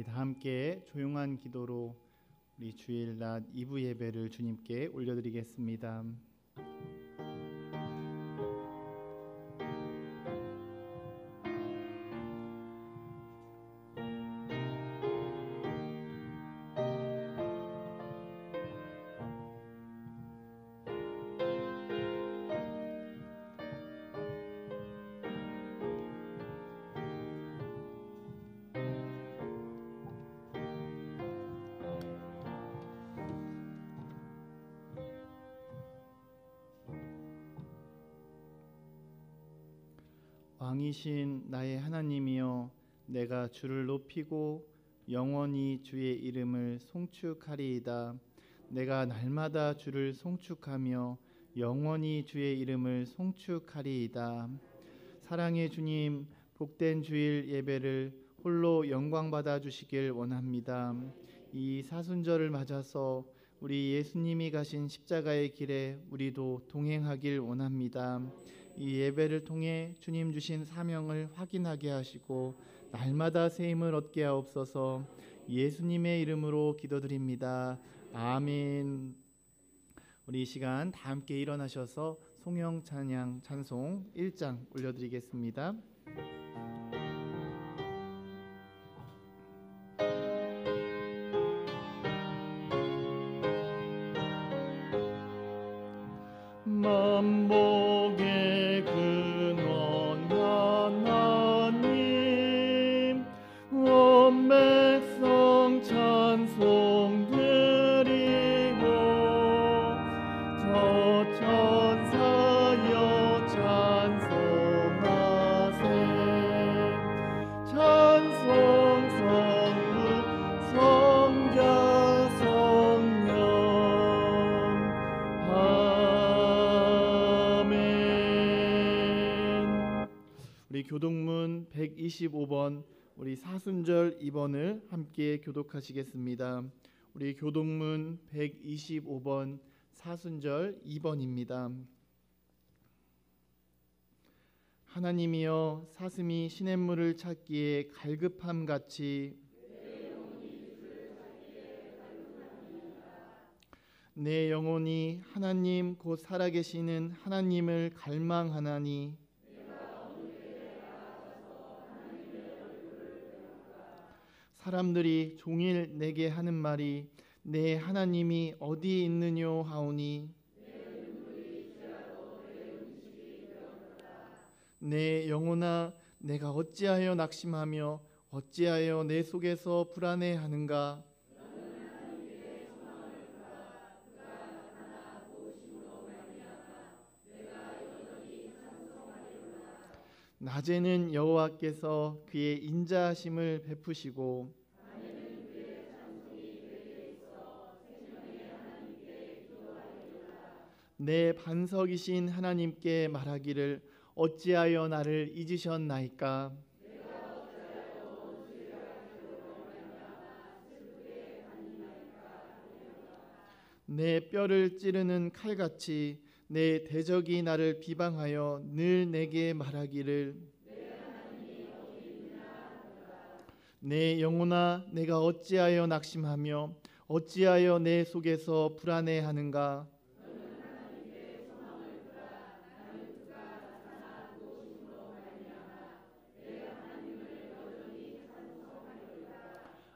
우리 다 함께 조용한 기도로 우리 주일 낮 2부 예배를 주님께 올려드리겠습니다. 왕이신 나의 하나님이여, 내가 주를 높이고 영원히 주의 이름을 송축하리이다. 내가 날마다 주를 송축하며 영원히 주의 이름을 송축하리이다. 사랑의 주님, 복된 주일 예배를 홀로 영광 받아 주시길 원합니다. 이 사순절을 맞아서 우리 예수님이 가신 십자가의 길에 우리도 동행하길 원합니다. 이 예배를 통해 주님 주신 사명을 확인하게 하시고 날마다 새 힘을 얻게 하옵소서. 예수님의 이름으로 기도드립니다. 아멘. 우리 이 시간 다 함께 일어나셔서 송영 찬양 찬송 1장 올려드리겠습니다. 만복의 근원 하나님, 온 백성 찬송 드리고, 저 천사여 찬송하세. 찬송 성부 성자 성령 우리 교독문 125번 우리 사순절 2번을 함께 교독하시겠습니다. 우리 교독문 125번 사순절 2번입니다. 하나님이여, 사슴이 시냇물을 찾기에 갈급함 같이 내 영혼이 하나님 곧 살아계시는 하나님을 갈망하나니, 사람들이 종일 내게 하는 말이 내 하나님이 어디 있느뇨 하오니, 내 영혼아, 내가 어찌하여 낙심하며 어찌하여 내 속에서 불안해하는가. 낮에는 여호와께서 그의 인자하심을 베푸시고 내 반석이신 하나님께 말하기를 어찌하여 나를 잊으셨나이까. 내 뼈를 찌르는 칼같이 내 대적이 나를 비방하여 늘 내게 말하기를 내 영혼아, 내가 어찌하여 낙심하며 어찌하여 내 속에서 불안해하는가.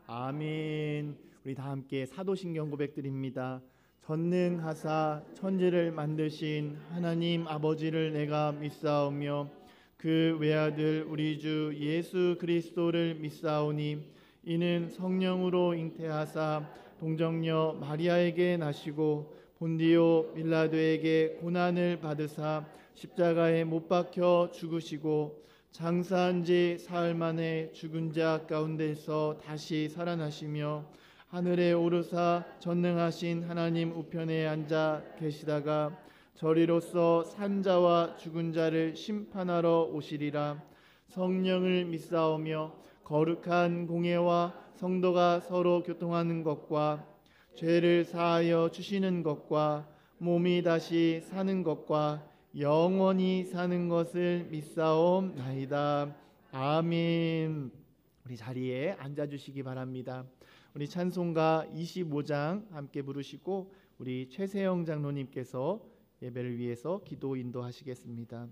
아멘. 우리 다 함께 사도신경 고백드립니다. 전능하사 천지를 만드신 하나님 아버지를 내가 믿사오며 그 외아들 우리 주 예수 그리스도를 믿사오니, 이는 성령으로 잉태하사 동정녀 마리아에게 나시고 본디오 빌라도에게 고난을 받으사 십자가에 못 박혀 죽으시고 장사한 지 사흘 만에 죽은 자 가운데서 다시 살아나시며 하늘에 오르사 전능하신 하나님 우편에 앉아 계시다가 저리로서 산자와 죽은 자를 심판하러 오시리라. 성령을 믿사오며 거룩한 공예와 성도가 서로 교통하는 것과 죄를 사하여 주시는 것과 몸이 다시 사는 것과 영원히 사는 것을 믿사옵나이다. 아멘. 우리 자리에 앉아주시기 바랍니다. 우리 찬송가 25장 함께 부르시고 우리 최세영 장로님께서 예배를 위해서 기도 인도하시겠습니다.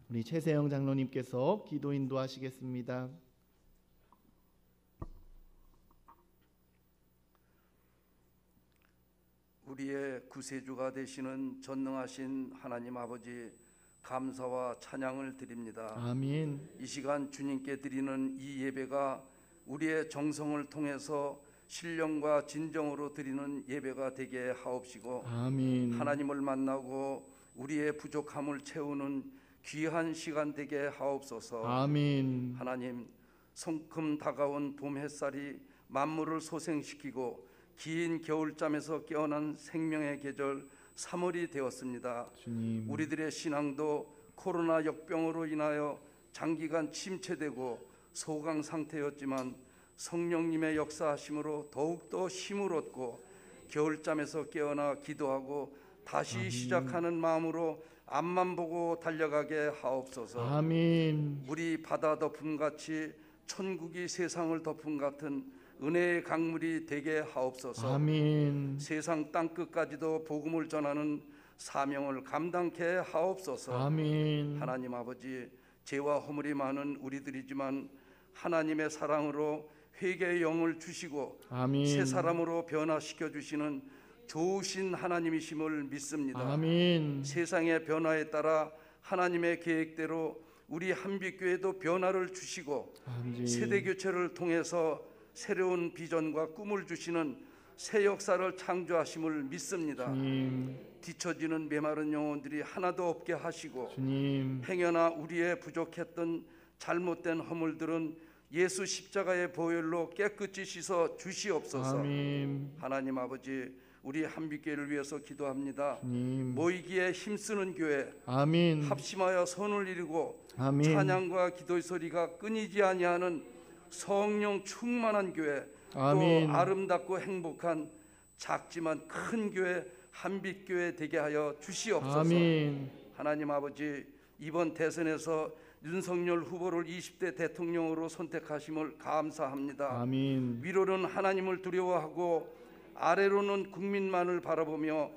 우리 최세영 장로님께서 기도 인도하시겠습니다. 우리의 구세주가 되시는 전능하신 하나님 아버지, 감사와 찬양을 드립니다. 아멘. 이 시간 주님께 드리는 이 예배가 우리의 정성을 통해서 신령과 진정으로 드리는 예배가 되게 하옵시고, 아멘. 하나님을 만나고 우리의 부족함을 채우는 귀한 시간 되게 하옵소서. 아멘. 하나님, 성큼 다가온 봄 햇살이 만물을 소생시키고 긴 겨울잠에서 깨어난 생명의 계절 3월이 되었습니다. 주님. 우리들의 신앙도 코로나 역병으로 인하여 장기간 침체되고 소강 상태였지만 성령님의 역사하심으로 더욱더 힘을 얻고 겨울잠에서 깨어나 기도하고 다시 아멘. 시작하는 마음으로 앞만 보고 달려가게 하옵소서. 아멘. 물이 바다 덮음같이 천국이 세상을 덮음 같은 은혜의 강물이 되게 하옵소서. 아멘. 세상 땅끝까지도 복음을 전하는 사명을 감당케 하옵소서. 아멘. 하나님 아버지, 죄와 허물이 많은 우리들이지만 하나님의 사랑으로 회개의 영을 주시고 아멘. 새 사람으로 변화시켜 주시는 좋으신 하나님이심을 믿습니다. 아멘. 세상의 변화에 따라 하나님의 계획대로 우리 한빛교회도 변화를 주시고 아멘. 세대 교체를 통해서 새로운 비전과 꿈을 주시는 새 역사를 창조하심을 믿습니다. 주님. 뒤처지는 메마른 영혼들이 하나도 없게 하시고 주님. 행여나 우리의 부족했던 잘못된 허물들은 예수 십자가의 보혈로 깨끗이 씻어 주시옵소서. 아멘. 하나님 아버지, 우리 한빛교회를 위해서 기도합니다. 주님. 모이기에 힘쓰는 교회, 아멘. 합심하여 선을 이루고 아멘. 찬양과 기도의 소리가 끊이지 아니하는 성령 충만한 교회, 아멘. 또 아름답고 행복한 작지만 큰 교회 한빛교회 되게 하여 주시옵소서. 아멘. 하나님 아버지, 이번 대선에서 윤석열 후보를 20대 대통령으로 선택하심을 감사합니다. 아멘. 위로는 하나님을 두려워하고 아래로는 국민만을 바라보며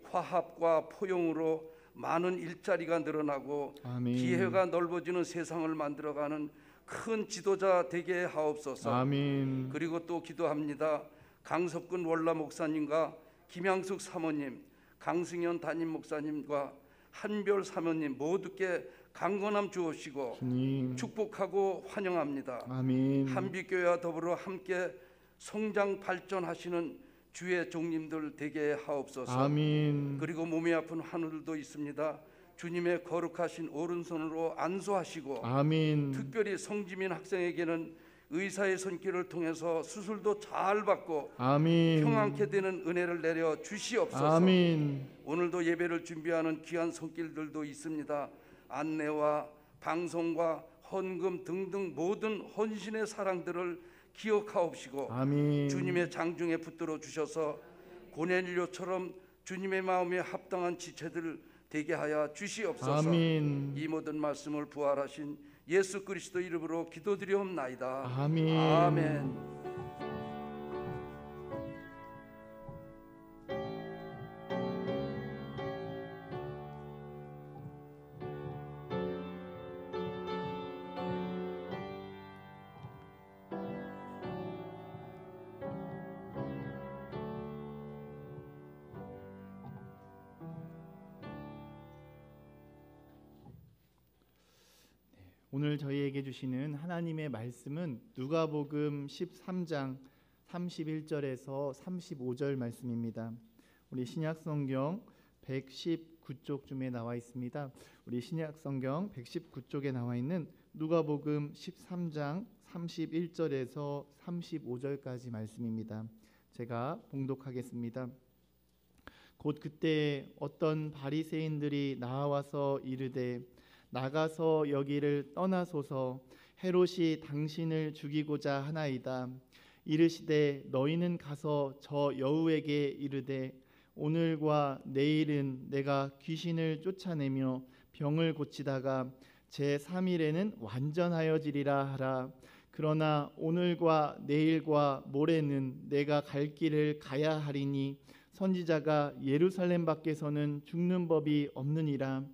화합과 포용으로 많은 일자리가 늘어나고 아멘. 기회가 넓어지는 세상을 만들어가는 큰 지도자 되게 하옵소서. 아멘. 그리고 또 기도합니다. 강석근 원라 목사님과 김양숙 사모님, 강승현 담임 목사님과 한별 사모님 모두께 강건함 주옵시고 주님. 축복하고 환영합니다. 아멘. 한빛교회와 더불어 함께 성장 발전하시는 주의 종님들 되게 하옵소서. 아멘. 그리고 몸이 아픈 환우들도 있습니다. 주님의 거룩하신 오른손으로 안수하시고 아멘. 특별히 성지민 학생에게는 의사의 손길을 통해서 수술도 잘 받고 아멘. 평안케 되는 은혜를 내려 주시옵소서. 아멘. 오늘도 예배를 준비하는 귀한 손길들도 있습니다. 안내와 방송과 헌금 등등 모든 헌신의 사랑들을 기억하옵시고 아멘. 주님의 장중에 붙들어 주셔서 고넬료처럼 주님의 마음에 합당한 지체들 되게 하여 주시옵소서. 아멘. 이 모든 말씀을 부활하신 예수 그리스도 이름으로 기도드리옵나이다. 아멘. 아멘. 오늘 저희에게 주시는 하나님의 말씀은 누가복음 13장 31절에서 35절 말씀입니다. 우리 신약성경 119쪽쯤에 나와 있습니다. 우리 신약성경 119쪽에 나와 있는 누가복음 13장 31절에서 35절까지 말씀입니다. 제가 봉독하겠습니다. 곧 그때 어떤 바리새인들이 나와서 이르되 나가서 여기를 떠나소서 헤롯이 당신을 죽이고자 하나이다. 이르시되 너희는 가서 저 여우에게 이르되 오늘과 내일은 내가 귀신을 쫓아내며 병을 고치다가 제3일에는 완전하여지리라 하라. 그러나 오늘과 내일과 모레는 내가 갈 길을 가야 하리니 선지자가 예루살렘 밖에서는 죽는 법이 없느니라.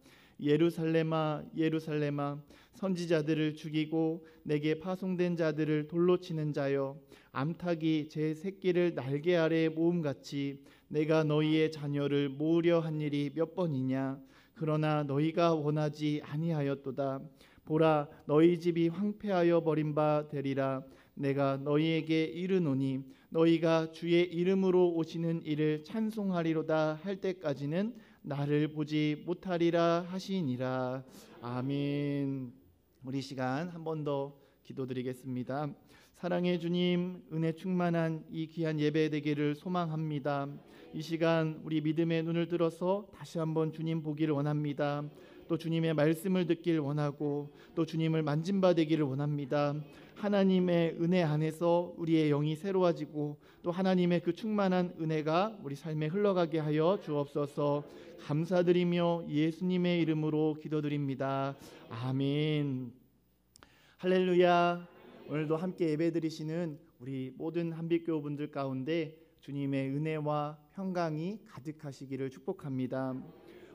예루살렘아 예루살렘아 선지자들을 죽이고 내게 파송된 자들을 돌로 치는 자여 암탉이 제 새끼를 날개 아래 모음같이 내가 너희의 자녀를 모으려 한 일이 몇 번이냐. 그러나 너희가 원하지 아니하였도다. 보라 너희 집이 황폐하여 버린 바 되리라. 내가 너희에게 이르노니 너희가 주의 이름으로 오시는 이를 찬송하리로다 할 때까지는 나를 보지 못하리라 하시니라. 아멘. 우리 시간 한 번 더 기도드리겠습니다. 사랑의 주님, 은혜 충만한 이 귀한 예배 되기를 소망합니다. 이 시간 우리 믿음의 눈을 들어서 다시 한번 주님 보기를 원합니다. 또 주님의 말씀을 듣길 원하고 또 주님을 만진 바 되기를 원합니다. 하나님의 은혜 안에서 우리의 영이 새로워지고 또 하나님의 그 충만한 은혜가 우리 삶에 흘러가게 하여 주옵소서. 감사드리며 예수님의 이름으로 기도드립니다. 아멘. 할렐루야. 오늘도 함께 예배드리시는 우리 모든 한빛교우분들 가운데 주님의 은혜와 평강이 가득하시기를 축복합니다.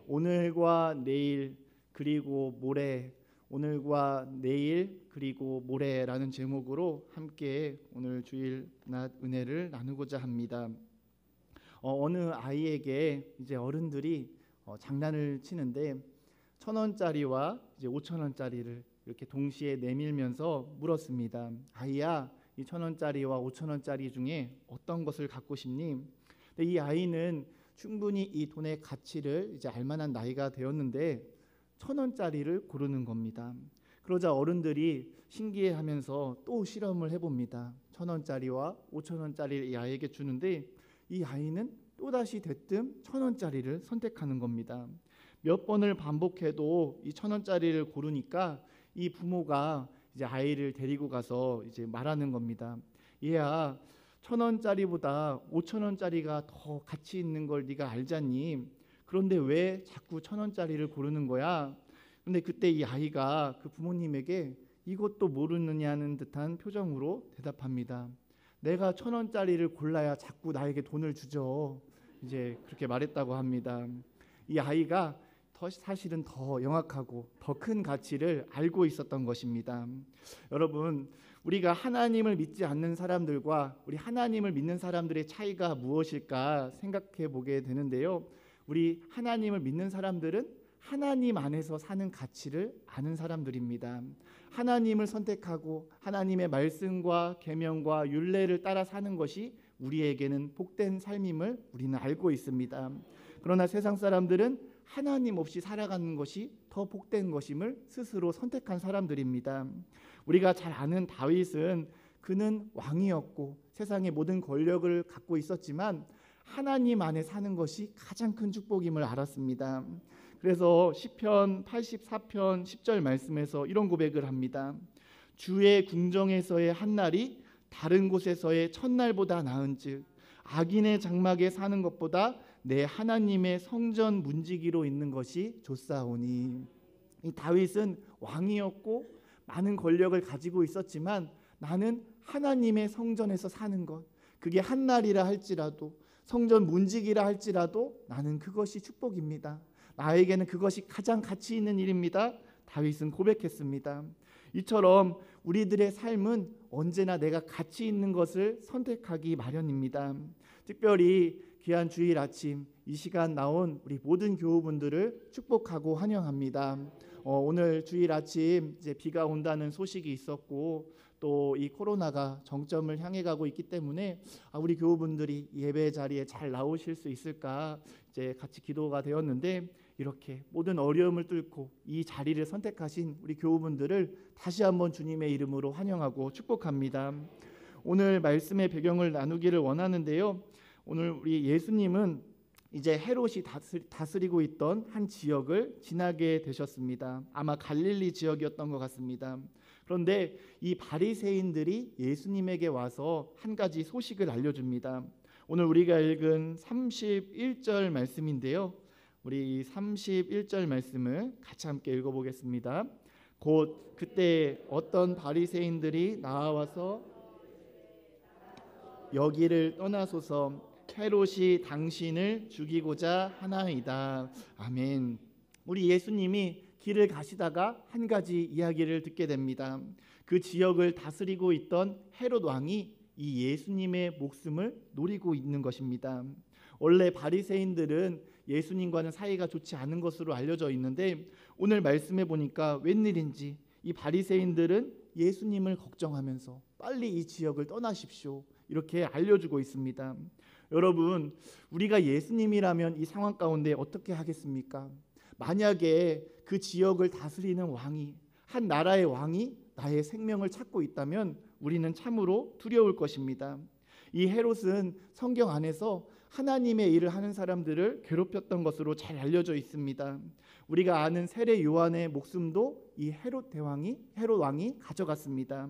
오늘과 내일 그리고 모레, 오늘과 내일 그리고 모레라는 제목으로 함께 오늘 주일 낮 은혜를 나누고자 합니다. 어느 아이에게 이제 어른들이 장난을 치는데 1,000원짜리와 이제 5,000원짜리를 이렇게 동시에 내밀면서 물었습니다. 아이야, 이 1,000원짜리와 5,000원짜리 중에 어떤 것을 갖고 싶니? 근데 이 아이는 충분히 이 돈의 가치를 이제 알만한 나이가 되었는데 1,000원짜리를 고르는 겁니다. 그러자 어른들이 신기해하면서 또 실험을 해봅니다. 1,000원짜리와 5,000원짜리를 이 아이에게 주는데 이 아이는 또다시 대뜸 1,000원짜리를 선택하는 겁니다. 몇 번을 반복해도 이 1,000원짜리를 고르니까 이 부모가 이제 아이를 데리고 가서 이제 말하는 겁니다. 얘야, 1,000원짜리보다 5,000원짜리가 더 가치 있는 걸 네가 알잖니? 그런데 왜 자꾸 1,000원짜리를 고르는 거야? 근데 그때 이 아이가 그 부모님에게 이것도 모르느냐는 듯한 표정으로 대답합니다. 내가 1,000원짜리를 골라야 자꾸 나에게 돈을 주죠. 이제 그렇게 말했다고 합니다. 이 아이가 사실은 더 영악하고 더 큰 가치를 알고 있었던 것입니다. 여러분, 우리가 하나님을 믿지 않는 사람들과 우리 하나님을 믿는 사람들의 차이가 무엇일까 생각해 보게 되는데요. 우리 하나님을 믿는 사람들은 하나님 안에서 사는 가치를 아는 사람들입니다. 하나님을 선택하고 하나님의 말씀과 계명과 율례를 따라 사는 것이 우리에게는 복된 삶임을 우리는 알고 있습니다. 그러나 세상 사람들은 하나님 없이 살아가는 것이 더 복된 것임을 스스로 선택한 사람들입니다. 우리가 잘 아는 다윗은 그는 왕이었고 세상의 모든 권력을 갖고 있었지만 하나님 안에 사는 것이 가장 큰 축복임을 알았습니다. 그래서 시편 84편 10절 말씀에서 이런 고백을 합니다. 주의 궁정에서의 한 날이 다른 곳에서의 첫날보다 나은즉 악인의 장막에 사는 것보다 내 하나님의 성전 문지기로 있는 것이 좋사오니. 이 다윗은 왕이었고 많은 권력을 가지고 있었지만 나는 하나님의 성전에서 사는 것, 그게 한 날이라 할지라도 성전 문지기라 할지라도 나는 그것이 축복입니다. 나에게는 그것이 가장 가치 있는 일입니다. 다윗은 고백했습니다. 이처럼 우리들의 삶은 언제나 내가 가치 있는 것을 선택하기 마련입니다. 특별히 귀한 주일 아침 이 시간 나온 우리 모든 교우분들을 축복하고 환영합니다. 오늘 주일 아침 이제 비가 온다는 소식이 있었고 또 이 코로나가 정점을 향해 가고 있기 때문에 우리 교우분들이 예배 자리에 잘 나오실 수 있을까 이제 같이 기도가 되었는데 이렇게 모든 어려움을 뚫고 이 자리를 선택하신 우리 교우분들을 다시 한번 주님의 이름으로 환영하고 축복합니다. 오늘 말씀의 배경을 나누기를 원하는데요. 오늘 우리 예수님은 이제 헤롯이 다스리고 있던 한 지역을 지나게 되셨습니다. 아마 갈릴리 지역이었던 것 같습니다. 그런데 이 바리새인들이 예수님에게 와서 한 가지 소식을 알려줍니다. 오늘 우리가 읽은 31절 말씀인데요. 우리 31절 말씀을 같이 함께 읽어보겠습니다. 곧 그때 어떤 바리새인들이 나와서 여기를 떠나소서 헤롯이 당신을 죽이고자 하나이다. 아멘. 우리 예수님이 길을 가시다가 한 가지 이야기를 듣게 됩니다. 그 지역을 다스리고 있던 헤롯 왕이 이 예수님의 목숨을 노리고 있는 것입니다. 원래 바리새인들은 예수님과는 사이가 좋지 않은 것으로 알려져 있는데 오늘 말씀해 보니까 웬일인지 이 바리새인들은 예수님을 걱정하면서 빨리 이 지역을 떠나십시오 이렇게 알려주고 있습니다. 여러분, 우리가 예수님이라면 이 상황 가운데 어떻게 하겠습니까? 만약에 그 지역을 다스리는 왕이, 한 나라의 왕이 나의 생명을 찾고 있다면 우리는 참으로 두려울 것입니다. 이 헤롯은 성경 안에서 하나님의 일을 하는 사람들을 괴롭혔던 것으로 잘 알려져 있습니다. 우리가 아는 세례 요한의 목숨도 이 헤롯 왕이 가져갔습니다.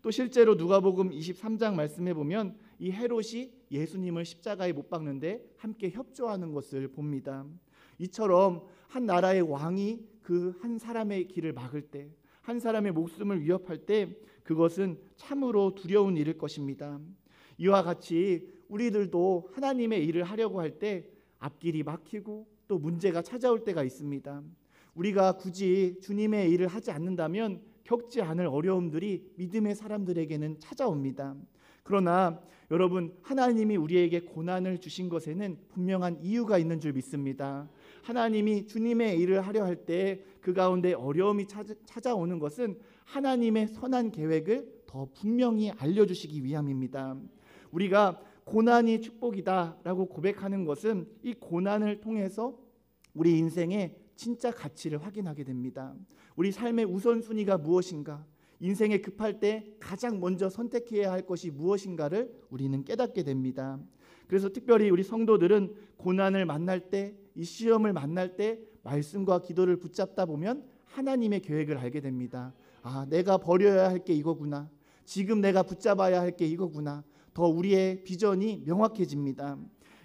또 실제로 누가복음 23장 말씀해 보면 이 헤롯이 예수님을 십자가에 못 박는데 함께 협조하는 것을 봅니다. 이처럼 한 나라의 왕이 그 한 사람의 길을 막을 때, 한 사람의 목숨을 위협할 때 그것은 참으로 두려운 일일 것입니다. 이와 같이 우리들도 하나님의 일을 하려고 할 때 앞길이 막히고 또 문제가 찾아올 때가 있습니다. 우리가 굳이 주님의 일을 하지 않는다면 겪지 않을 어려움들이 믿음의 사람들에게는 찾아옵니다. 그러나 여러분, 하나님이 우리에게 고난을 주신 것에는 분명한 이유가 있는 줄 믿습니다. 하나님이 주님의 일을 하려 할 때 그 가운데 어려움이 찾아오는 것은 하나님의 선한 계획을 더 분명히 알려주시기 위함입니다. 우리가 고난이 축복이다라고 고백하는 것은 이 고난을 통해서 우리 인생의 진짜 가치를 확인하게 됩니다. 우리 삶의 우선순위가 무엇인가, 인생에 급할 때 가장 먼저 선택해야 할 것이 무엇인가를 우리는 깨닫게 됩니다. 그래서 특별히 우리 성도들은 고난을 만날 때, 이 시험을 만날 때 말씀과 기도를 붙잡다 보면 하나님의 계획을 알게 됩니다. 내가 버려야 할 게 이거구나. 지금 내가 붙잡아야 할 게 이거구나. 더 우리의 비전이 명확해집니다.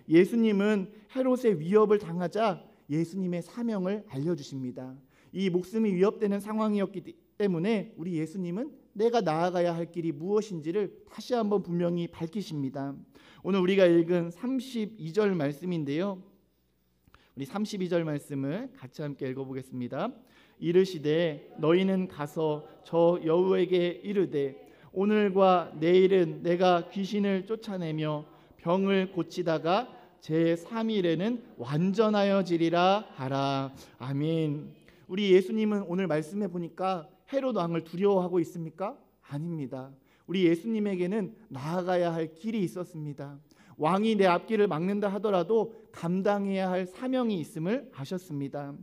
예수님은 헤롯의 위협을 당하자 예수님의 사명을 알려주십니다. 이 목숨이 위협되는 상황이었기 때문에 우리 예수님은 내가 나아가야 할 길이 무엇인지를 다시 한번 분명히 밝히십니다. 오늘 우리가 읽은 32절 말씀인데요. 우리 32절 말씀을 같이 함께 읽어보겠습니다. 이르시되 너희는 가서 저 여우에게 이르되 오늘과 내일은 내가 귀신을 쫓아내며 병을 고치다가 제3일에는 완전하여지리라 하라. 아멘. 우리 예수님은 오늘 말씀해 보니까 헤롯 왕을 두려워하고 있습니까? 아닙니다. 우리 예수님에게는 나아가야 할 길이 있었습니다. 왕이 내 앞길을 막는다 하더라도 감당해야 할 사명이 있음을 아셨습니다.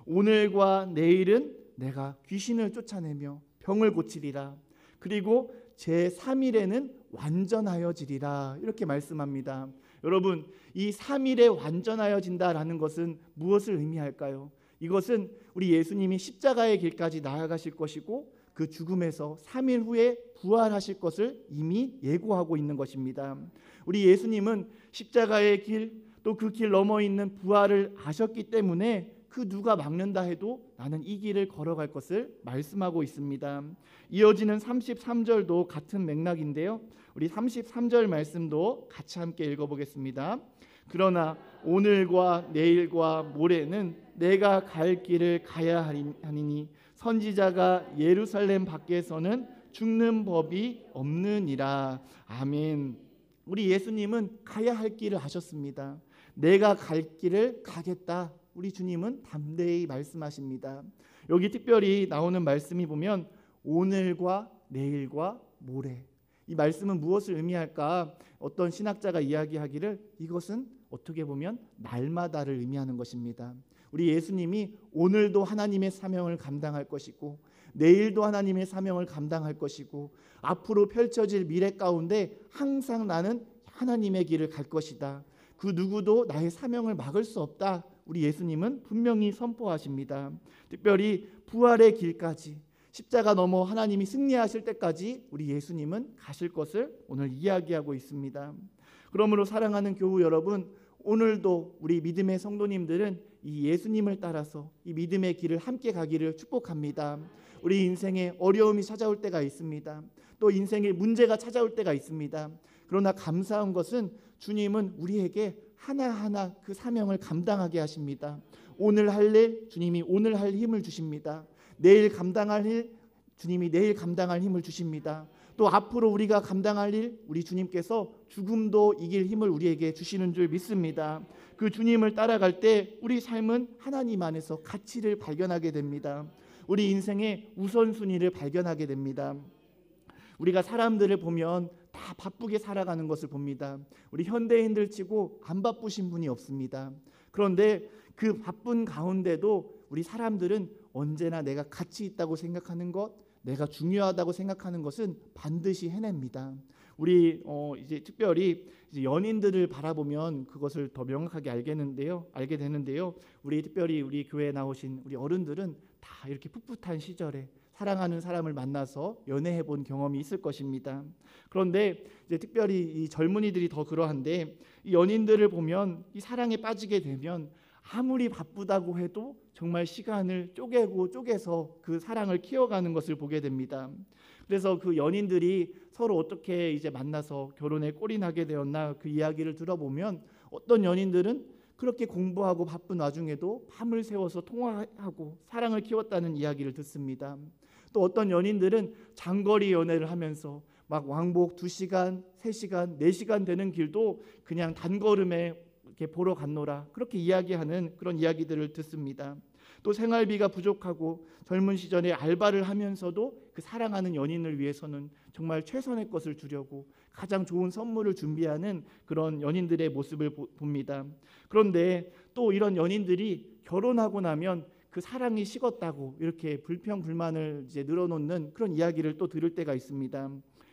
오늘과 내일은 내가 귀신을 쫓아내며 병을 고치리라. 그리고 제3일에는 완전하여지리라. 이렇게 말씀합니다. 여러분, 이 3일에 완전하여진다라는 것은 무엇을 의미할까요? 이것은 우리 예수님이 십자가의 길까지 나아가실 것이고 그 죽음에서 3일 후에 부활하실 것을 이미 예고하고 있는 것입니다. 우리 예수님은 십자가의 길, 또 그 길 넘어 있는 부활을 아셨기 때문에 그 누가 막는다 해도 나는 이 길을 걸어갈 것을 말씀하고 있습니다. 이어지는 33절도 같은 맥락인데요. 우리 33절 말씀도 같이 함께 읽어보겠습니다. 그러나 오늘과 내일과 모레는 내가 갈 길을 가야 하니니 선지자가 예루살렘 밖에서는 죽는 법이 없느니라. 아멘. 우리 예수님은 가야 할 길을 아셨습니다. 내가 갈 길을 가겠다. 우리 주님은 담대히 말씀하십니다. 여기 특별히 나오는 말씀이 보면 오늘과 내일과 모레. 이 말씀은 무엇을 의미할까? 어떤 신학자가 이야기하기를 이것은 어떻게 보면 날마다를 의미하는 것입니다. 우리 예수님이 오늘도 하나님의 사명을 감당할 것이고 내일도 하나님의 사명을 감당할 것이고 앞으로 펼쳐질 미래 가운데 항상 나는 하나님의 길을 갈 것이다. 그 누구도 나의 사명을 막을 수 없다. 우리 예수님은 분명히 선포하십니다. 특별히 부활의 길까지 십자가 넘어 하나님이 승리하실 때까지 우리 예수님은 가실 것을 오늘 이야기하고 있습니다. 그러므로 사랑하는 교우 여러분, 오늘도 우리 믿음의 성도님들은 이 예수님을 따라서 이 믿음의 길을 함께 가기를 축복합니다. 우리 인생에 어려움이 찾아올 때가 있습니다. 또 인생에 문제가 찾아올 때가 있습니다. 그러나 감사한 것은 주님은 우리에게 하나하나 그 사명을 감당하게 하십니다. 오늘 할 일 주님이 오늘 할 힘을 주십니다. 내일 감당할 일 주님이 내일 감당할 힘을 주십니다. 또 앞으로 우리가 감당할 일 우리 주님께서 죽음도 이길 힘을 우리에게 주시는 줄 믿습니다. 그 주님을 따라갈 때 우리 삶은 하나님 안에서 가치를 발견하게 됩니다. 우리 인생의 우선순위를 발견하게 됩니다. 우리가 사람들을 보면 다 바쁘게 살아가는 것을 봅니다. 우리 현대인들 치고 안 바쁘신 분이 없습니다. 그런데 그 바쁜 가운데도 우리 사람들은 언제나 내가 가치 있다고 생각하는 것, 내가 중요하다고 생각하는 것은 반드시 해냅니다. 우리 이제 특별히 이제 연인들을 바라보면 그것을 더 명확하게 알게 되는데요. 우리 특별히 우리 교회에 나오신 우리 어른들은 다 이렇게 풋풋한 시절에 사랑하는 사람을 만나서 연애해 본 경험이 있을 것입니다. 그런데 이제 특별히 이 젊은이들이 더 그러한데 이 연인들을 보면 이 사랑에 빠지게 되면 아무리 바쁘다고 해도 정말 시간을 쪼개서 그 사랑을 키워가는 것을 보게 됩니다. 그래서 그 연인들이 서로 어떻게 이제 만나서 결혼에 꼴이 나게 되었나 그 이야기를 들어보면 어떤 연인들은 그렇게 공부하고 바쁜 와중에도 밤을 새워서 통화하고 사랑을 키웠다는 이야기를 듣습니다. 또 어떤 연인들은 장거리 연애를 하면서 막 왕복 2시간, 3시간, 4시간 되는 길도 그냥 단걸음에 이렇게 보러 갔노라 그렇게 이야기하는 그런 이야기들을 듣습니다. 또 생활비가 부족하고 젊은 시절에 알바를 하면서도 그 사랑하는 연인을 위해서는 정말 최선의 것을 주려고 가장 좋은 선물을 준비하는 그런 연인들의 모습을 봅니다. 그런데 또 이런 연인들이 결혼하고 나면 그 사랑이 식었다고 이렇게 불평불만을 이제 늘어놓는 그런 이야기를 또 들을 때가 있습니다.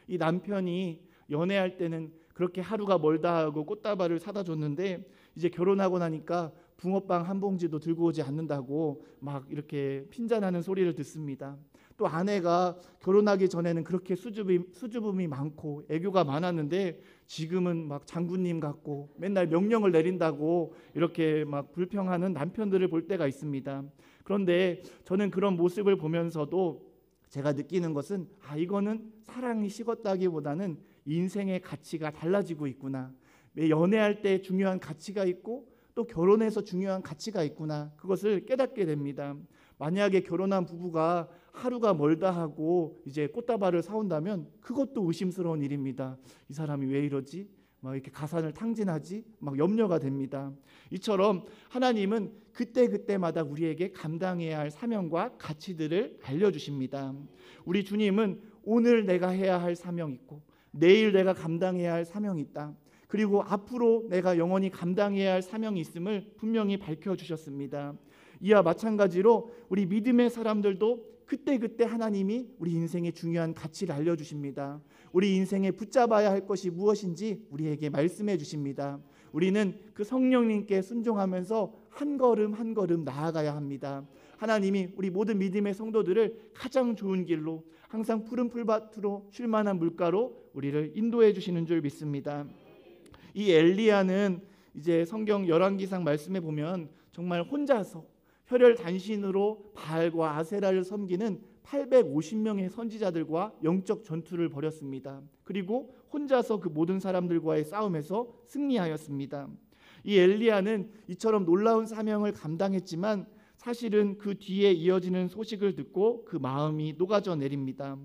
이 남편이 연애할 때는 그렇게 하루가 멀다 하고 꽃다발을 사다 줬는데 이제 결혼하고 나니까 붕어빵 한 봉지도 들고 오지 않는다고 막 이렇게 핀잔하는 소리를 듣습니다. 또 아내가 결혼하기 전에는 그렇게 수줍음이 많고 애교가 많았는데 지금은 막 장군님 같고 맨날 명령을 내린다고 이렇게 막 불평하는 남편들을 볼 때가 있습니다. 그런데 저는 그런 모습을 보면서도 제가 느끼는 것은 이거는 사랑이 식었다기보다는 인생의 가치가 달라지고 있구나. 연애할 때 중요한 가치가 있고 또 결혼해서 중요한 가치가 있구나. 그것을 깨닫게 됩니다. 만약에 결혼한 부부가 하루가 멀다 하고 이제 꽃다발을 사온다면 그것도 의심스러운 일입니다. 이 사람이 왜 이러지? 막 이렇게 가산을 탕진하지? 막 염려가 됩니다. 이처럼 하나님은 그때그때마다 우리에게 감당해야 할 사명과 가치들을 알려주십니다. 우리 주님은 오늘 내가 해야 할 사명이 있고 내일 내가 감당해야 할 사명이 있다. 그리고 앞으로 내가 영원히 감당해야 할 사명이 있음을 분명히 밝혀주셨습니다. 이와 마찬가지로 우리 믿음의 사람들도 그때그때 하나님이 우리 인생의 중요한 가치를 알려주십니다. 우리 인생에 붙잡아야 할 것이 무엇인지 우리에게 말씀해 주십니다. 우리는 그 성령님께 순종하면서 한 걸음 한 걸음 나아가야 합니다. 하나님이 우리 모든 믿음의 성도들을 가장 좋은 길로, 항상 푸른 풀밭으로 쉴 만한 물가로 우리를 인도해 주시는 줄 믿습니다. 이 엘리야는 이제 성경 열왕기상 말씀에 보면 정말 혼자서 혈혈단신으로 바알과 아세라를 섬기는 850명의 선지자들과 영적 전투를 벌였습니다. 그리고 혼자서 그 모든 사람들과의 싸움에서 승리하였습니다. 이 엘리야는 이처럼 놀라운 사명을 감당했지만 사실은 그 뒤에 이어지는 소식을 듣고 그 마음이 녹아져 내립니다.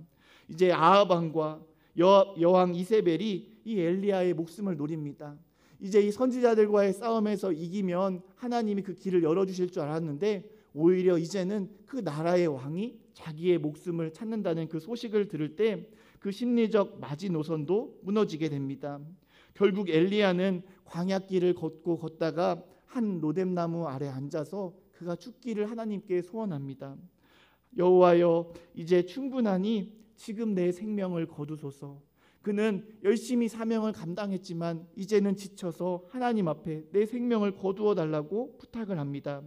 이제 아합 왕과 여왕 이세벨이 이 엘리야의 목숨을 노립니다. 이제 이 선지자들과의 싸움에서 이기면 하나님이 그 길을 열어주실 줄 알았는데 오히려 이제는 그 나라의 왕이 자기의 목숨을 찾는다는 그 소식을 들을 때 그 심리적 마지노선도 무너지게 됩니다. 결국 엘리야는 광야길을 걷다가 한 로뎀나무 아래 앉아서 그가 죽기를 하나님께 소원합니다. 여호와여, 이제 충분하니 지금 내 생명을 거두소서. 그는 열심히 사명을 감당했지만 이제는 지쳐서 하나님 앞에 내 생명을 거두어 달라고 부탁을 합니다.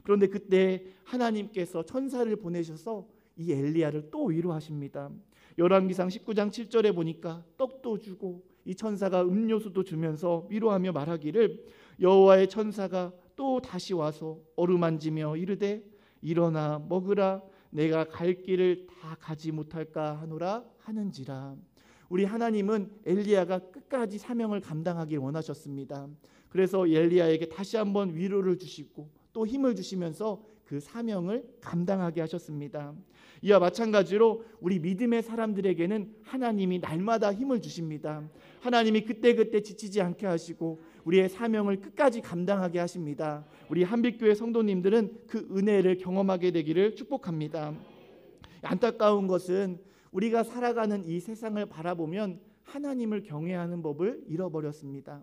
그런데 그때 하나님께서 천사를 보내셔서 이 엘리야를 또 위로하십니다. 열왕기상 19장 7절에 보니까 떡도 주고 이 천사가 음료수도 주면서 위로하며 말하기를, 여호와의 천사가 또 다시 와서 어루만지며 이르되 일어나 먹으라, 내가 갈 길을 다 가지 못할까 하노라 하는지라. 우리 하나님은 엘리야가 끝까지 사명을 감당하길 원하셨습니다. 그래서 엘리야에게 다시 한번 위로를 주시고 또 힘을 주시면서 그 사명을 감당하게 하셨습니다. 이와 마찬가지로 우리 믿음의 사람들에게는 하나님이 날마다 힘을 주십니다. 하나님이 그때그때 지치지 않게 하시고 우리의 사명을 끝까지 감당하게 하십니다. 우리 한빛교회 성도님들은 그 은혜를 경험하게 되기를 축복합니다. 안타까운 것은 우리가 살아가는 이 세상을 바라보면 하나님을 경외하는 법을 잃어버렸습니다.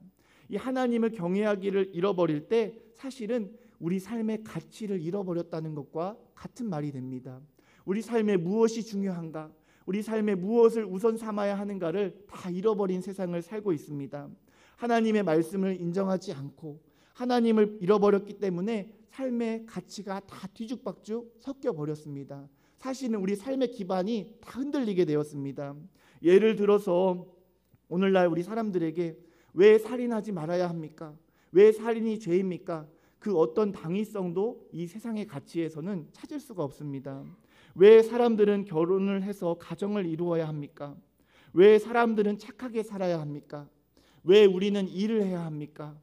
이 하나님을 경외하기를 잃어버릴 때 사실은 우리 삶의 가치를 잃어버렸다는 것과 같은 말이 됩니다. 우리 삶에 무엇이 중요한가, 우리 삶에 무엇을 우선 삼아야 하는가를 다 잃어버린 세상을 살고 있습니다. 하나님의 말씀을 인정하지 않고 하나님을 잃어버렸기 때문에 삶의 가치가 다 뒤죽박죽 섞여버렸습니다. 사실은 우리 삶의 기반이 다 흔들리게 되었습니다. 예를 들어서 오늘날 우리 사람들에게 왜 살인하지 말아야 합니까? 왜 살인이 죄입니까? 그 어떤 당위성도 이 세상의 가치에서는 찾을 수가 없습니다. 왜 사람들은 결혼을 해서 가정을 이루어야 합니까? 왜 사람들은 착하게 살아야 합니까? 왜 우리는 일을 해야 합니까?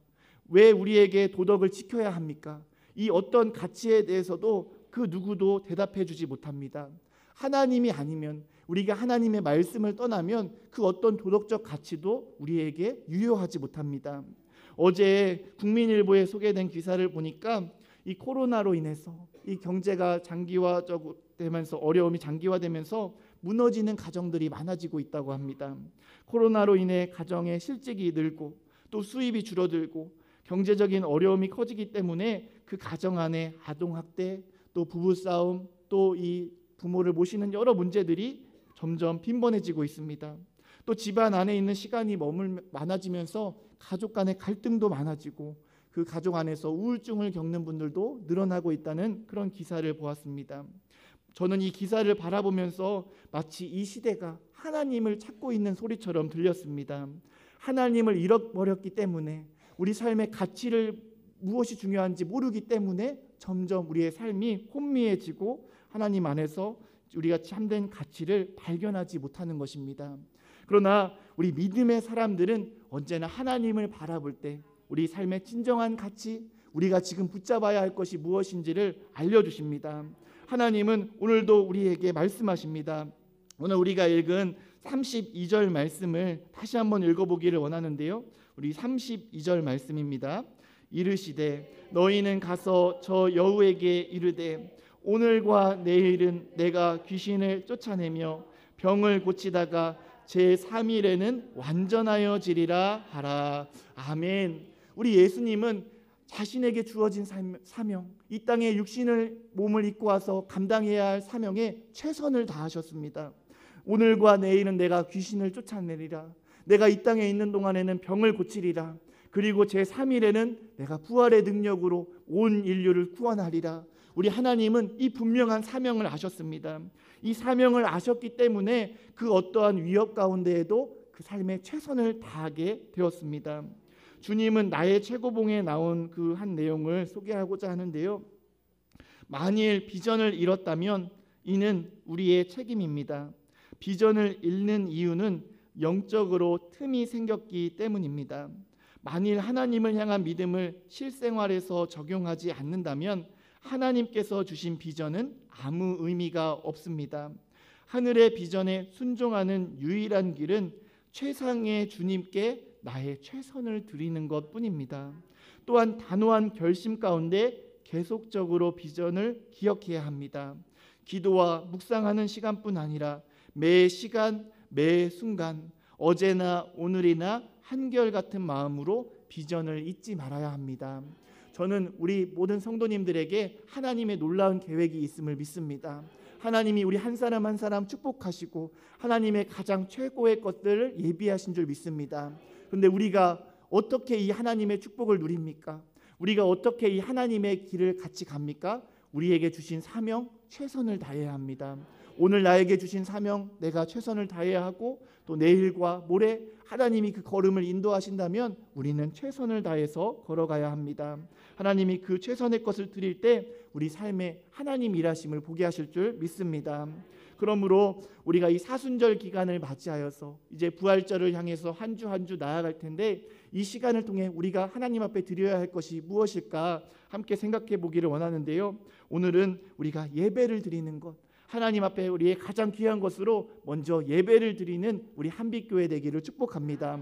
왜 우리에게 도덕을 지켜야 합니까? 이 어떤 가치에 대해서도 그 누구도 대답해 주지 못합니다. 하나님이 아니면, 우리가 하나님의 말씀을 떠나면 그 어떤 도덕적 가치도 우리에게 유효하지 못합니다. 어제 국민일보에 소개된 기사를 보니까 이 코로나로 인해서 이 경제가 장기화되면서 어려움이 장기화되면서 무너지는 가정들이 많아지고 있다고 합니다. 코로나로 인해 가정의 실직이 늘고 또 수입이 줄어들고 경제적인 어려움이 커지기 때문에 그 가정 안에 아동학대, 또 부부싸움, 또 이 부모를 모시는 여러 문제들이 점점 빈번해지고 있습니다. 또 집안 안에 있는 시간이 많아지면서 가족 간의 갈등도 많아지고 그 가족 안에서 우울증을 겪는 분들도 늘어나고 있다는 그런 기사를 보았습니다. 저는 이 기사를 바라보면서 마치 이 시대가 하나님을 찾고 있는 소리처럼 들렸습니다. 하나님을 잃어버렸기 때문에, 우리 삶의 가치를 무엇이 중요한지 모르기 때문에 점점 우리의 삶이 혼미해지고 하나님 안에서 우리가 참된 가치를 발견하지 못하는 것입니다. 그러나 우리 믿음의 사람들은 언제나 하나님을 바라볼 때 우리 삶의 진정한 가치, 우리가 지금 붙잡아야 할 것이 무엇인지를 알려주십니다. 하나님은 오늘도 우리에게 말씀하십니다. 오늘 우리가 읽은 32절 말씀을 다시 한번 읽어보기를 원하는데요. 우리 32절 말씀입니다. 이르시되 너희는 가서 저 여우에게 이르되 오늘과 내일은 내가 귀신을 쫓아내며 병을 고치다가 제3일에는 완전하여지리라 하라. 아멘. 우리 예수님은 자신에게 주어진 사명, 이 땅에 육신을 몸을 입고 와서 감당해야 할 사명에 최선을 다하셨습니다. 오늘과 내일은 내가 귀신을 쫓아내리라. 내가 이 땅에 있는 동안에는 병을 고치리라. 그리고 제3일에는 내가 부활의 능력으로 온 인류를 구원하리라. 우리 하나님은 이 분명한 사명을 아셨습니다. 이 사명을 아셨기 때문에 그 어떠한 위협 가운데에도 그 삶에 최선을 다하게 되었습니다. 주님은 나의 최고봉에 나온 그 한 내용을 소개하고자 하는데요. 만일 비전을 잃었다면 이는 우리의 책임입니다. 비전을 잃는 이유는 영적으로 틈이 생겼기 때문입니다. 만일 하나님을 향한 믿음을 실생활에서 적용하지 않는다면 하나님께서 주신 비전은 아무 의미가 없습니다. 하늘의 비전에 순종하는 유일한 길은 최상의 주님께 나의 최선을 드리는 것뿐입니다. 또한 단호한 결심 가운데 계속적으로 비전을 기억해야 합니다. 기도와 묵상하는 시간뿐 아니라 매 시간, 매 순간, 어제나 오늘이나 한결같은 마음으로 비전을 잊지 말아야 합니다. 저는 우리 모든 성도님들에게 하나님의 놀라운 계획이 있음을 믿습니다. 하나님이 우리 한 사람 한 사람 축복하시고 하나님의 가장 최고의 것들을 예비하신 줄 믿습니다. 그런데 우리가 어떻게 이 하나님의 축복을 누립니까? 우리가 어떻게 이 하나님의 길을 같이 갑니까? 우리에게 주신 사명, 최선을 다해야 합니다. 오늘 나에게 주신 사명, 내가 최선을 다해야 하고 또 내일과 모레 하나님이 그 걸음을 인도하신다면 우리는 최선을 다해서 걸어가야 합니다. 하나님이 그 최선의 것을 드릴 때 우리 삶에 하나님 일하심을 보게 하실 줄 믿습니다. 그러므로 우리가 이 사순절 기간을 맞이하여서 이제 부활절을 향해서 한 주 한 주 나아갈 텐데 이 시간을 통해 우리가 하나님 앞에 드려야 할 것이 무엇일까 함께 생각해 보기를 원하는데요. 오늘은 우리가 예배를 드리는 것, 하나님 앞에 우리의 가장 귀한 것으로 먼저 예배를 드리는 우리 한빛교회 되기를 축복합니다.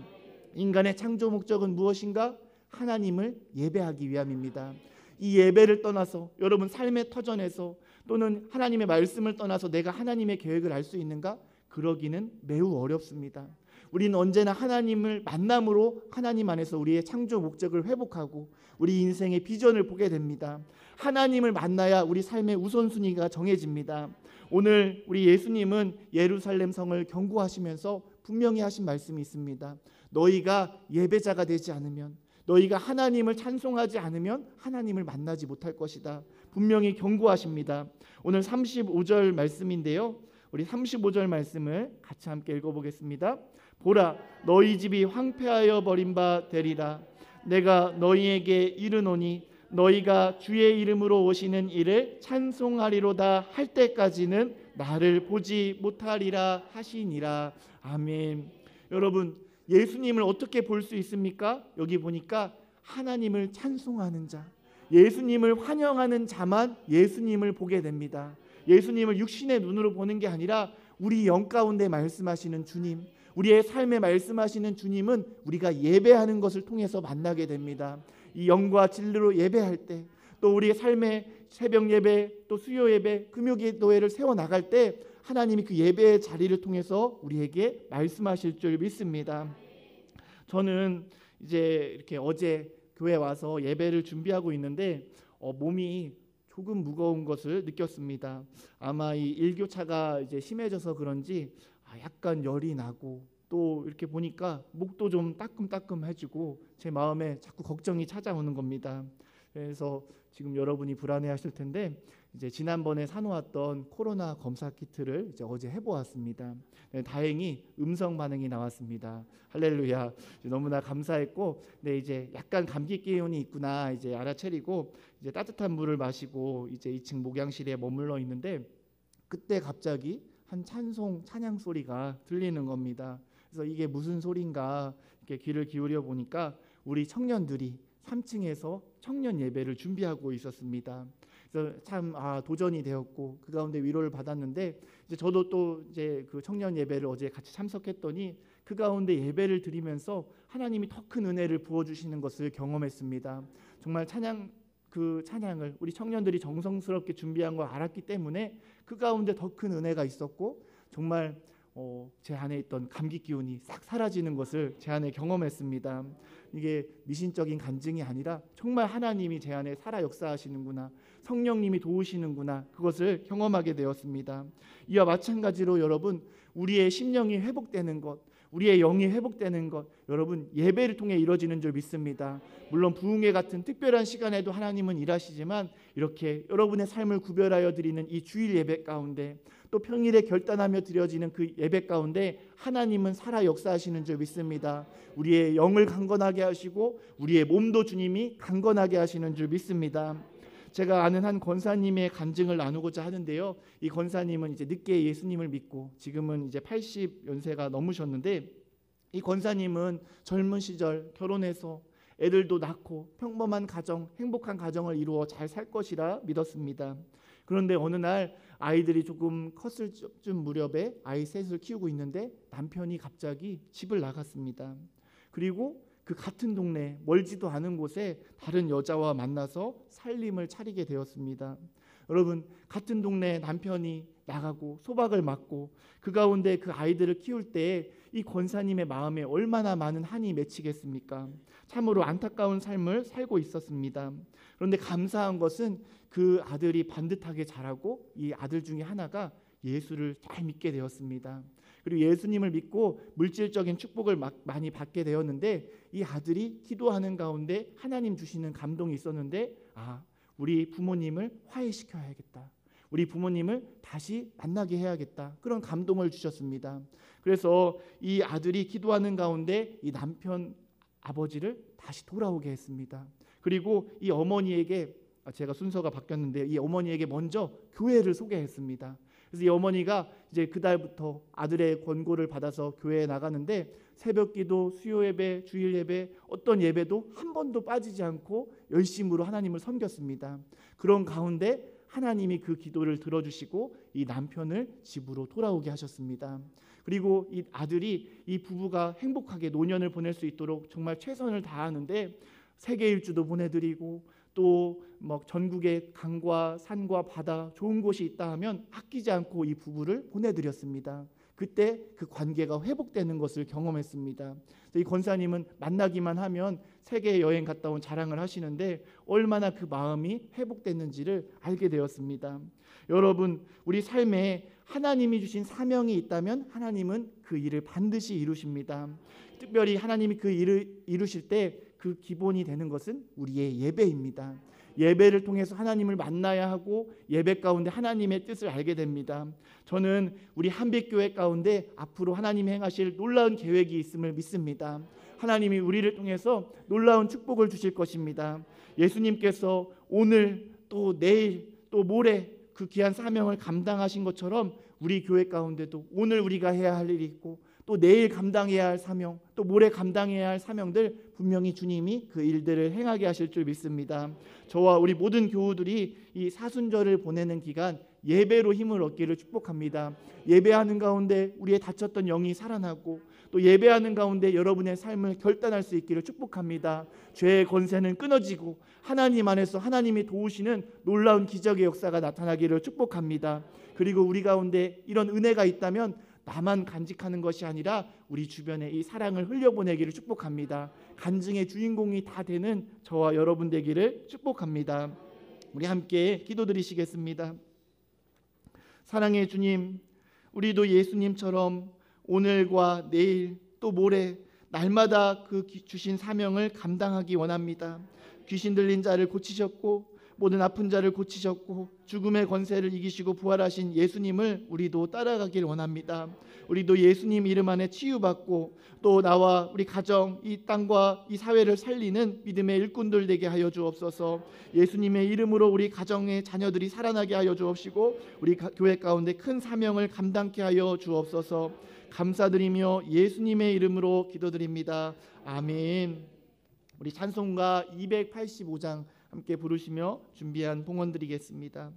인간의 창조 목적은 무엇인가? 하나님을 예배하기 위함입니다. 이 예배를 떠나서 여러분 삶의 터전에서 또는 하나님의 말씀을 떠나서 내가 하나님의 계획을 알 수 있는가? 그러기는 매우 어렵습니다. 우리는 언제나 하나님을 만남으로 하나님 안에서 우리의 창조 목적을 회복하고 우리 인생의 비전을 보게 됩니다. 하나님을 만나야 우리 삶의 우선순위가 정해집니다. 오늘 우리 예수님은 예루살렘 성을 경고하시면서 분명히 하신 말씀이 있습니다. 너희가 예배자가 되지 않으면, 너희가 하나님을 찬송하지 않으면 하나님을 만나지 못할 것이다. 분명히 경고하십니다. 오늘 35절 말씀인데요. 우리 35절 말씀을 같이 함께 읽어보겠습니다. 보라, 너희 집이 황폐하여 버린 바 되리라. 내가 너희에게 이르노니 너희가 주의 이름으로 오시는 이를 찬송하리로다 할 때까지는 나를 보지 못하리라 하시니라. 아멘. 여러분, 예수님을 어떻게 볼 수 있습니까? 여기 보니까 하나님을 찬송하는 자, 예수님을 환영하는 자만 예수님을 보게 됩니다. 예수님을 육신의 눈으로 보는 게 아니라 우리 영 가운데 말씀하시는 주님, 우리의 삶에 말씀하시는 주님은 우리가 예배하는 것을 통해서 만나게 됩니다. 이 영과 진리로 예배할 때, 또 우리의 삶의 새벽 예배, 또 수요 예배, 금요기도회를 세워나갈 때 하나님이 그 예배의 자리를 통해서 우리에게 말씀하실 줄 믿습니다. 저는 이제 이렇게 어제 교회 와서 예배를 준비하고 있는데 몸이 조금 무거운 것을 느꼈습니다. 아마 이 일교차가 이제 심해져서 그런지 약간 열이 나고 또 이렇게 보니까 목도 좀 따끔따끔해지고 제 마음에 자꾸 걱정이 찾아오는 겁니다. 그래서 지금 여러분이 불안해하실 텐데 이제 지난번에 사놓았던 코로나 검사 키트를 이제 어제 해보았습니다. 네, 다행히 음성 반응이 나왔습니다. 할렐루야. 너무나 감사했고, 네, 이제 약간 감기 기운이 있구나 이제 알아차리고 이제 따뜻한 물을 마시고 이제 2층 목양실에 머물러 있는데 그때 갑자기 한 찬양 소리가 들리는 겁니다. 그래서 이게 무슨 소린가 이렇게 귀를 기울여 보니까 우리 청년들이 3층에서 청년 예배를 준비하고 있었습니다. 그래서 참 도전이 되었고 그 가운데 위로를 받았는데 이제 저도 또 이제 그 청년 예배를 어제 같이 참석했더니 그 가운데 예배를 드리면서 하나님이 더 큰 은혜를 부어 주시는 것을 경험했습니다. 정말 찬양을 우리 청년들이 정성스럽게 준비한 걸 알았기 때문에 그 가운데 더 큰 은혜가 있었고 정말 제 안에 있던 감기 기운이 싹 사라지는 것을 제 안에 경험했습니다. 이게 미신적인 간증이 아니라 정말 하나님이 제 안에 살아 역사하시는구나, 성령님이 도우시는구나, 그것을 경험하게 되었습니다. 이와 마찬가지로 여러분, 우리의 심령이 회복되는 것, 우리의 영이 회복되는 것, 여러분 예배를 통해 이루어지는 줄 믿습니다. 물론 부흥회 같은 특별한 시간에도 하나님은 일하시지만 이렇게 여러분의 삶을 구별하여 드리는 이 주일 예배 가운데 또 평일에 결단하며 드려지는 그 예배 가운데 하나님은 살아 역사하시는 줄 믿습니다. 우리의 영을 강건하게 하시고 우리의 몸도 주님이 강건하게 하시는 줄 믿습니다. 제가 아는 한 권사님의 간증을 나누고자 하는데요. 이 권사님은 이제 늦게 예수님을 믿고 지금은 이제 80연세가 넘으셨는데 이 권사님은 젊은 시절 결혼해서 애들도 낳고 평범한 가정, 행복한 가정을 이루어 잘 살 것이라 믿었습니다. 그런데 어느 날 아이들이 조금 컸을 쯤 무렵에 아이 셋을 키우고 있는데 남편이 갑자기 집을 나갔습니다. 그리고 그 같은 동네 멀지도 않은 곳에 다른 여자와 만나서 살림을 차리게 되었습니다. 여러분, 같은 동네 남편이 나가고 소박을 맞고 그 가운데 그 아이들을 키울 때 이 권사님의 마음에 얼마나 많은 한이 맺히겠습니까? 참으로 안타까운 삶을 살고 있었습니다. 그런데 감사한 것은 그 아들이 반듯하게 자라고 이 아들 중에 하나가 예수를 잘 믿게 되었습니다. 그리고 예수님을 믿고 물질적인 축복을 많이 받게 되었는데 이 아들이 기도하는 가운데 하나님 주시는 감동이 있었는데 우리 부모님을 화해시켜야겠다. 우리 부모님을 다시 만나게 해야겠다. 그런 감동을 주셨습니다. 그래서 이 아들이 기도하는 가운데 이 남편 아버지를 다시 돌아오게 했습니다. 그리고 이 어머니에게 제가 순서가 바뀌었는데 이 어머니에게 먼저 교회를 소개했습니다. 그래서 이 어머니가 이제 그달부터 아들의 권고를 받아서 교회에 나가는데 새벽기도, 수요예배, 주일예배, 어떤 예배도 한 번도 빠지지 않고 열심으로 하나님을 섬겼습니다. 그런 가운데 하나님이 그 기도를 들어주시고 이 남편을 집으로 돌아오게 하셨습니다. 그리고 이 아들이 이 부부가 행복하게 노년을 보낼 수 있도록 정말 최선을 다하는데 세계 일주도 보내드리고 또 전국의 강과 산과 바다 좋은 곳이 있다 하면 아끼지 않고 이 부부를 보내드렸습니다. 그때 그 관계가 회복되는 것을 경험했습니다. 이 권사님은 만나기만 하면 세계 여행 갔다 온 자랑을 하시는데 얼마나 그 마음이 회복됐는지를 알게 되었습니다. 여러분, 우리 삶에 하나님이 주신 사명이 있다면 하나님은 그 일을 반드시 이루십니다. 특별히 하나님이 그 일을 이루실 때 그 기본이 되는 것은 우리의 예배입니다. 예배를 통해서 하나님을 만나야 하고 예배 가운데 하나님의 뜻을 알게 됩니다. 저는 우리 한빛교회 가운데 앞으로 하나님이 행하실 놀라운 계획이 있음을 믿습니다. 하나님이 우리를 통해서 놀라운 축복을 주실 것입니다. 예수님께서 오늘 또 내일 또 모레 그 귀한 사명을 감당하신 것처럼 우리 교회 가운데도 오늘 우리가 해야 할 일이 있고 또 내일 감당해야 할 사명, 또 모레 감당해야 할 사명들 분명히 주님이 그 일들을 행하게 하실 줄 믿습니다. 저와 우리 모든 교우들이 이 사순절을 보내는 기간 예배로 힘을 얻기를 축복합니다. 예배하는 가운데 우리의 다쳤던 영이 살아나고 또 예배하는 가운데 여러분의 삶을 결단할 수 있기를 축복합니다. 죄의 권세는 끊어지고 하나님 안에서 하나님이 도우시는 놀라운 기적의 역사가 나타나기를 축복합니다. 그리고 우리 가운데 이런 은혜가 있다면 나만 간직하는 것이 아니라 우리 주변에 이 사랑을 흘려보내기를 축복합니다. 간증의 주인공이 다 되는 저와 여러분 되기를 축복합니다. 우리 함께 기도드리시겠습니다. 사랑의 주님, 우리도 예수님처럼 오늘과 내일 또 모레 날마다 그 주신 사명을 감당하기 원합니다. 귀신 들린 자를 고치셨고 모든 아픈 자를 고치셨고 죽음의 권세를 이기시고 부활하신 예수님을 우리도 따라가길 원합니다. 우리도 예수님 이름 안에 치유받고 또 나와 우리 가정, 이 땅과 이 사회를 살리는 믿음의 일꾼들 되게 하여 주옵소서. 예수님의 이름으로 우리 가정의 자녀들이 살아나게 하여 주옵시고 우리 교회 가운데 큰 사명을 감당케 하여 주옵소서. 감사드리며 예수님의 이름으로 기도드립니다. 아멘. 우리 찬송가 285장 함께 부르시며 준비한 봉헌 드리겠습니다.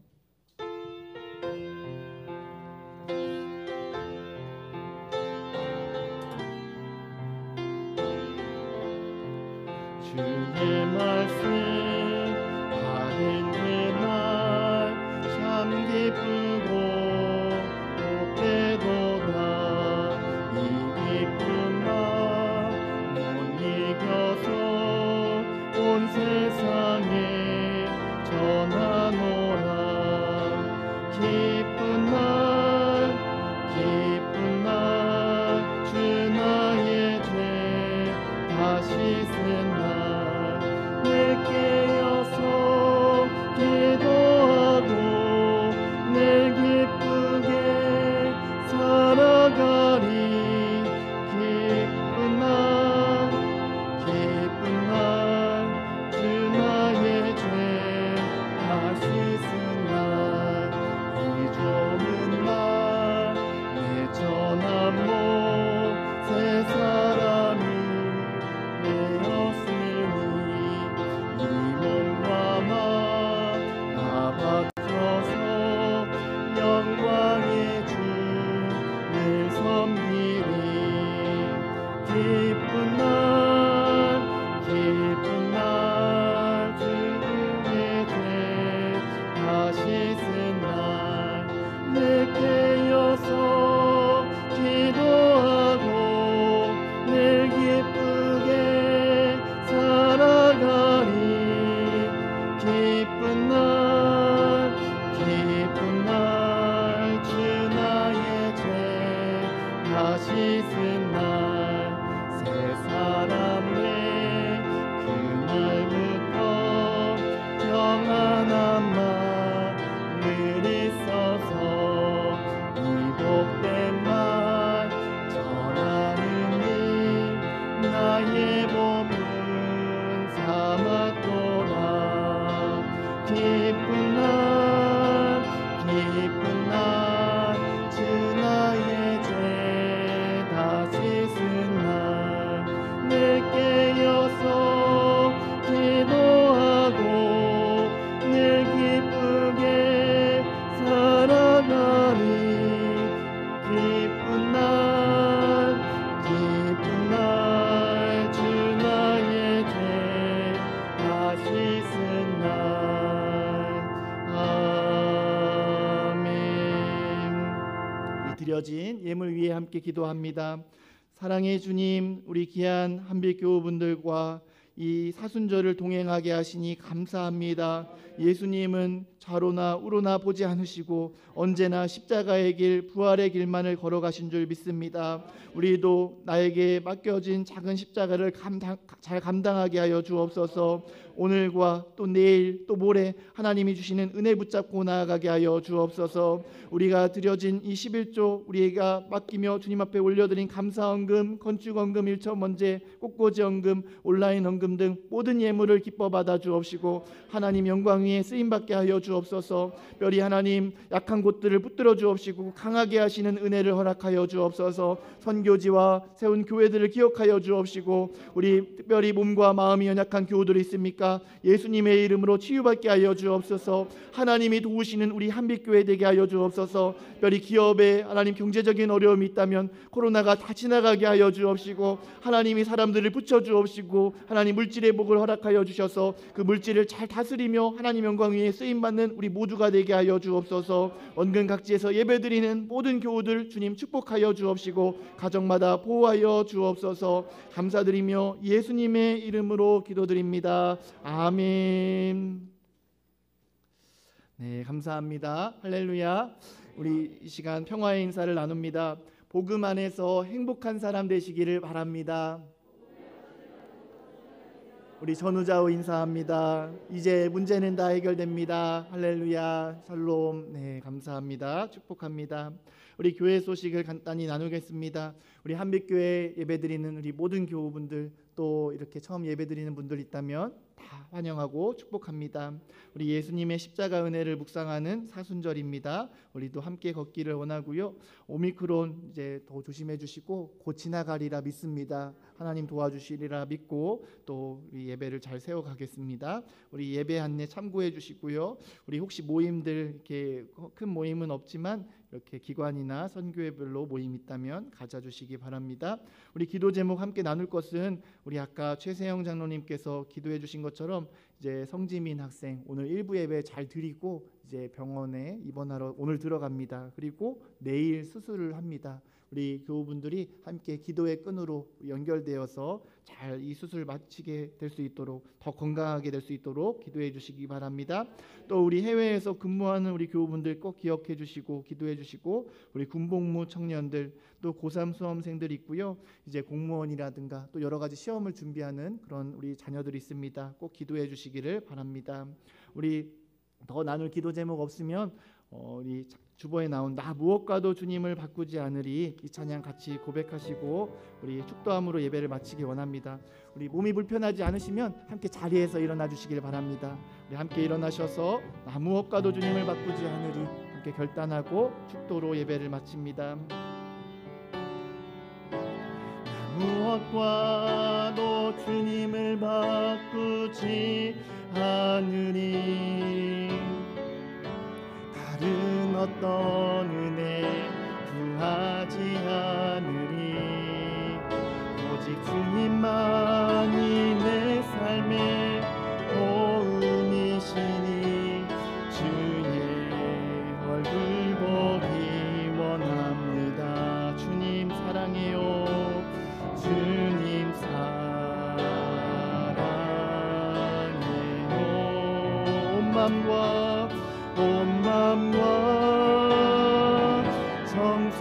주의 말씀 받은 그날 참 기쁘고 복되도다. 이 기쁨 못 이겨서 온 세상에 전하노라. 기쁜 날 주 나의 죄 다 씻은 날 내 깨어서 기도하고 내 기쁘게 살아가리. 기쁜 날 주 나의 죄 다 씻은 날 이 좋은 날 내 전한 모세 사람이 되었으니 이 몸과 맘 다 바쳐서 영광의 주를 섬기리. 기쁜 날 주의 죄 다 씻은 날 내 깨어서 기도하고 내 기쁘게 살아가리. 기쁜 날 주 나의 죄 다 씻은 날 새 사람 내 그날부터 평안한 마음을 있어서 이 복된 말 전하는 일 나의 몸은 삼았도다. 기쁜 날 주 나의 죄 다 씻은 날 내 깨어서 기도하고 내 기쁘게 살아가리. 기쁜 날 주 나의 죄 다 씻은 날. 아멘. 드려진 예물 위에 함께 기도합니다. 사랑의 주님, 우리 귀한 한빛교우분들과 이 사순절을 동행하게 하시니 감사합니다. 예수님은 좌로나 우로나 보지 않으시고 언제나 십자가의 길, 부활의 길만을 걸어가신 줄 믿습니다. 우리도 나에게 맡겨진 작은 십자가를 잘 감당하게 하여 주옵소서. 오늘과 또 내일 또 모레 하나님이 주시는 은혜 붙잡고 나아가게 하여 주옵소서. 우리가 드려진 이 11조 우리가 맡기며 주님 앞에 올려드린 감사헌금, 건축헌금, 일처번제, 꽃꽂이헌금, 온라인 헌금 등 모든 예물을 기뻐 받아 주옵시고 하나님 영광 위에 쓰임받게 하여 주옵소서. 특별히 하나님 약한 곳들을 붙들어 주옵시고 강하게 하시는 은혜를 허락하여 주옵소서. 선교지와 세운 교회들을 기억하여 주옵시고 우리 특별히 몸과 마음이 연약한 교우들이 있습니까? 예수님의 이름으로 치유받게 하여 주옵소서. 하나님이 도우시는 우리 한빛교회 되게 하여 주옵소서. 특별히 기업에 하나님 경제적인 어려움이 있다면 코로나가 다 지나가게 하여 주옵시고 하나님이 사람들을 붙여 주옵시고 하나님 물질의 복을 허락하여 주셔서 그 물질을 잘 다스리며 하나님 영광 위에 쓰임받는 우리 모두가 되게 하여 주옵소서. 원근 각지에서 예배드리는 모든 교우들 주님 축복하여 주옵시고 가정마다 보호하여 주옵소서. 감사드리며 예수님의 이름으로 기도드립니다. 아멘. 네, 감사합니다. 할렐루야. 우리 이 시간 평화의 인사를 나눕니다. 복음 안에서 행복한 사람 되시기를 바랍니다. 우리 전우자우 인사합니다. 이제 문제는 다 해결됩니다. 할렐루야, 샬롬. 네, 감사합니다. 축복합니다. 우리 교회 소식을 간단히 나누겠습니다. 우리 한빛교회 예배드리는 우리 모든 교우분들, 또 이렇게 처음 예배드리는 분들 있다면 다 환영하고 축복합니다. 우리 예수님의 십자가 은혜를 묵상하는 사순절입니다. 우리도 함께 걷기를 원하고요. 오미크론 이제 더 조심해 주시고 곧 지나가리라 믿습니다. 하나님 도와주시리라 믿고 또 우리 예배를 잘 세워가겠습니다. 우리 예배 안내 참고해 주시고요. 우리 혹시 모임들 이렇게 큰 모임은 없지만 이렇게 기관이나 선교회별로 모임 있다면 가져주시기 바랍니다. 우리 기도 제목 함께 나눌 것은 우리 아까 최세영 장로님께서 기도해 주신 것처럼 이제 성지민 학생 오늘 1부 예배 잘 드리고 이제 병원에 입원하러 오늘 들어갑니다. 그리고 내일 수술을 합니다. 우리 교우분들이 함께 기도의 끈으로 연결되어서 잘 이 수술 마치게 될 수 있도록 더 건강하게 될 수 있도록 기도해 주시기 바랍니다. 또 우리 해외에서 근무하는 우리 교우분들 꼭 기억해 주시고 기도해 주시고 우리 군복무 청년들 또 고3 수험생들 있고요. 이제 공무원이라든가 또 여러 가지 시험을 준비하는 그런 우리 자녀들이 있습니다. 꼭 기도해 주시기를 바랍니다. 우리 더 나눌 기도 제목 없으면 우리 주보에 나온 나 무엇과도 주님을 바꾸지 않으리 이 찬양 같이 고백하시고 우리 축도함으로 예배를 마치기 원합니다. 우리 몸이 불편하지 않으시면 함께 자리에서 일어나 주시길 바랍니다. 우리 함께 일어나셔서 나 무엇과도 주님을 바꾸지 않으리 함께 결단하고 축도로 예배를 마칩니다. 나 무엇과도 주님을 바꾸지 않으리 다른 어떤 은혜 구하지 않으리 오직 주님만이 내 삶의 도움이시니 주의 얼굴 보기 원합니다. 주님 사랑해요. 주님 사랑해요. 온 맘과 정성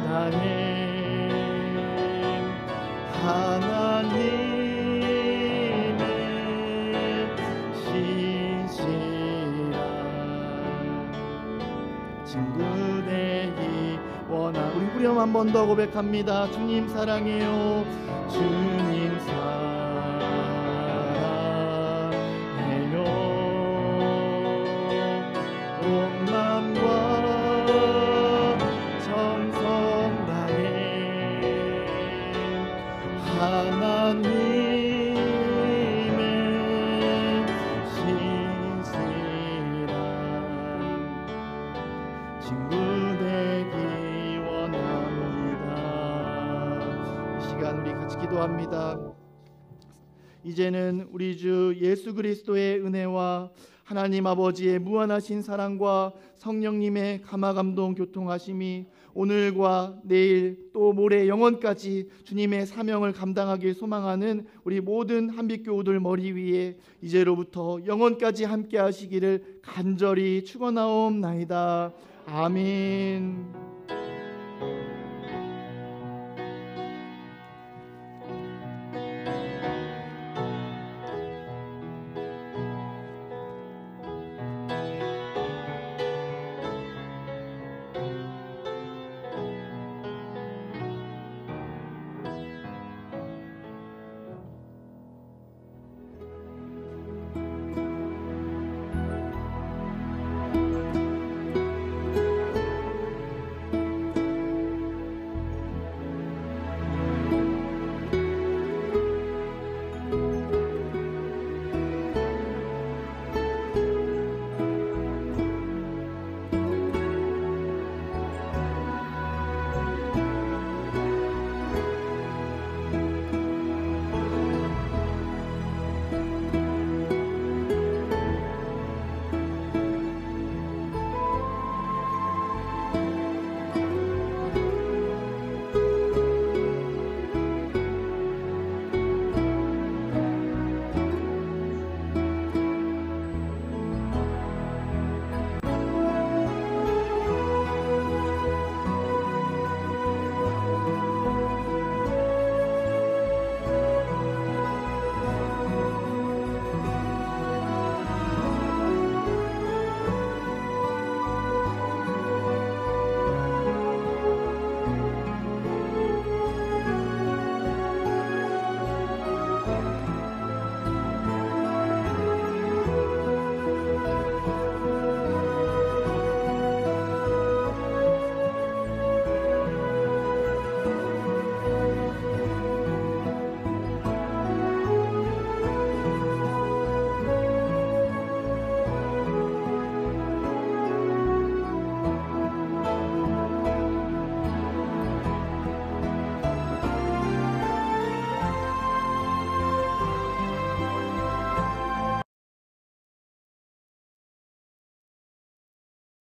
다해 하나님의 신실한 친구 되기 원하. 우리 후렴 한 번 더 고백합니다. 주님 사랑해요. 주님 사랑해요. 온 맘과 정성 다해 하나님의 신실한 친구 되기 원합니다. 이 시간 우리 같이 기도합니다. 이제는 우리 주 예수 그리스도의 은혜와 하나님 아버지의 무한하신 사랑과 성령님의 감화감동 교통하심이 오늘과 내일 또 모레 영원까지 주님의 사명을 감당하길 소망하는 우리 모든 한빛교우들 머리 위에 이제로부터 영원까지 함께 하시기를 간절히 축원하옵나이다. 아멘.